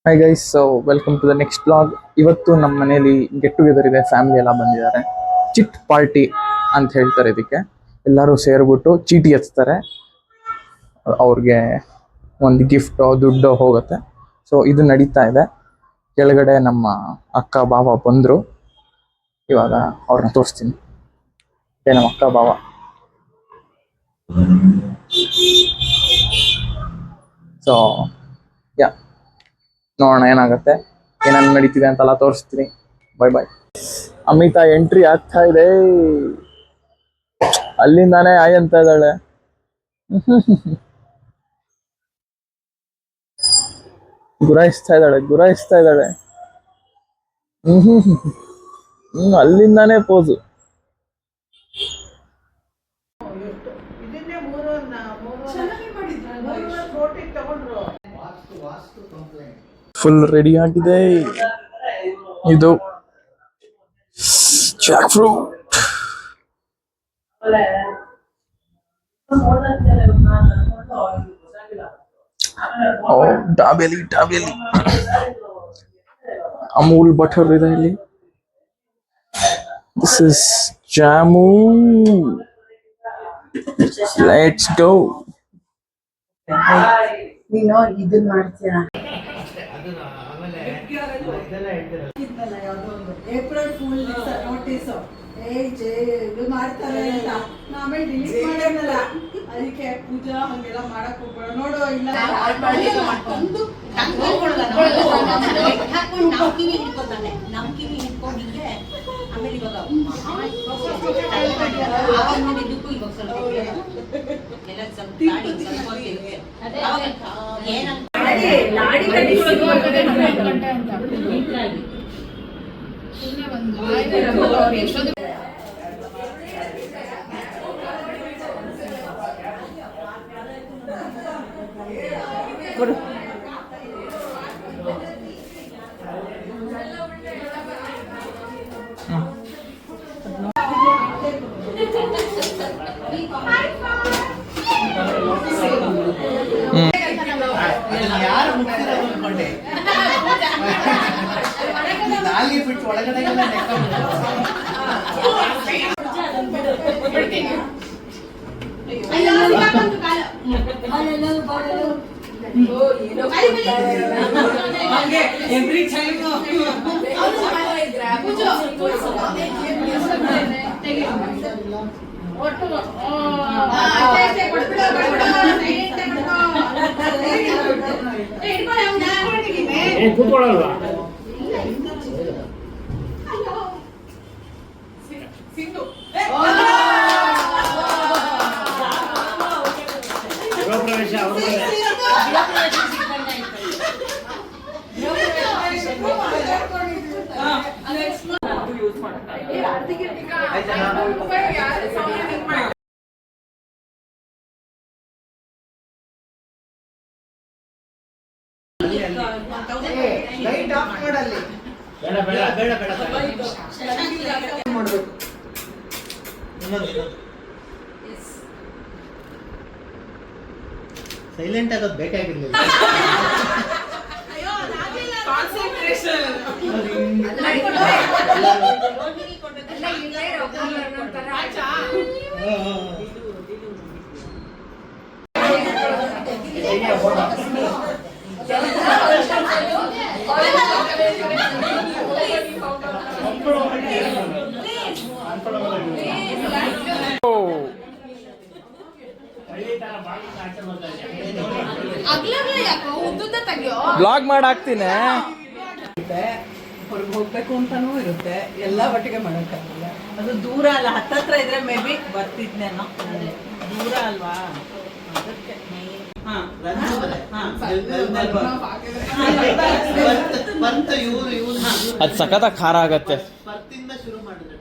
Hi guys, so welcome to the next blog. ಇವತ್ತು ನಮ್ಮ ಮನೇಲಿ ಗೆಟ್ ಟುಗೆದರ್ ಇದೆ, ಫ್ಯಾಮಿಲಿ ಎಲ್ಲ ಬಂದಿದ್ದಾರೆ. ಚಿಟ್ ಪಾರ್ಟಿ ಅಂತ ಹೇಳ್ತಾರೆ ಇದಕ್ಕೆ. ಎಲ್ಲರೂ ಸೇರ್ಬಿಟ್ಟು ಚೀಟಿ ಹಚ್ತಾರೆ, ಅವ್ರಿಗೆ ಒಂದು ಗಿಫ್ಟೋ ದುಡ್ಡೋ ಹೋಗುತ್ತೆ. ಸೊ ಇದು ನಡೀತಾ ಇದೆ. ಕೆಳಗಡೆ ನಮ್ಮ ಅಕ್ಕ ಬಾವ ಬಂದರು, ಇವಾಗ ಅವ್ರನ್ನ ತೋರಿಸ್ತೀನಿ. ನಮ್ಮ ಅಕ್ಕ ಬಾವ ಸೊ ಯಾ ನೋಡೋಣ ಏನಾಗುತ್ತೆ, ಏನೇನು ನಡೀತಿದೆ ಅಂತೆಲ್ಲ ತೋರಿಸ್ತೀನಿ. ಬಾಯ್ ಬಾಯ್. ಅಮಿತಾ ಎಂಟ್ರಿ ಆಗ್ತಾ ಇದೆ, ಅಲ್ಲಿಂದಾನೇ ಆಯ್ ಅಂತ ಇದ್ದಾಳೆ. ಗುರಾಯಿಸ್ತಾ ಇದ್ದಾಳೆ. ಅಲ್ಲಿಂದಾನೇ ಪೋಸು. ಫುಲ್ ರೆಡಿ ಆಗಿದೆ. ಇದು ಜಾಕ್ ಫ್ರೂಟ್. ಡಾಬೇಲಿ ಅಮೂಲ್ ಬಟರ್ ಇದೆ ಇಲ್ಲಿ. This is jam. Let's go. ನೀನು ಇದನ್ನ ಮಾಡ್ತೀರಾ? ಏಪ್ರಿಲ್ ಫೂಲ್ ನೋಟಿಸ್ ಇದು ಮಾಡ್ತಾರೆ ಅಂತ ಆಮೇಲೆ ಡಿಲೀಟ್ ಮಾಡೋದಲ್ಲ. ಅದಕ್ಕೆ ಪೂಜಾ ಹಂಗೆಲ್ಲ ಮಾಡಕ್ ಹೋಗ್ಬೇಡ ನೋಡು. ಇಲ್ಲ ಬಿಟ್ಟು ಒಳಗಡೆ ಎವ್ರಿ ಟೈಮ್ ಕೂತ್ಕೊಳ್ಳಲ್ವಾ? ಸೈಲೆಂಟ್ ಆಗೋದು ಬೇಕಾಗಿರ್ಲಿಲ್ಲ. ಬ್ಲಾಗ್ ಮಾಡಾಕ್ತೀನಿ. ಹೊರಗೆ ಹೋಗ್ಬೇಕು ಅಂತಾನೂ ಇರುತ್ತೆ, ಎಲ್ಲ ಒಟ್ಟಿಗೆ ಮಾಡೋಕ್ಕಾಗಲ್ಲ. ಅದು ದೂರ ಅಲ್ಲ, ಹತ್ತತ್ರ ಇದ್ರೆ ಮೇ ಬಿ ಬರ್ತಿದ್ನೇನೋ. ದೂರ ಅಲ್ವಾ, ಅದಕ್ಕೆ ಅದು ಸಖತ್ ಖಾರ ಆಗತ್ತೆ. ಶುರು ಮಾಡಿದ್ರೆ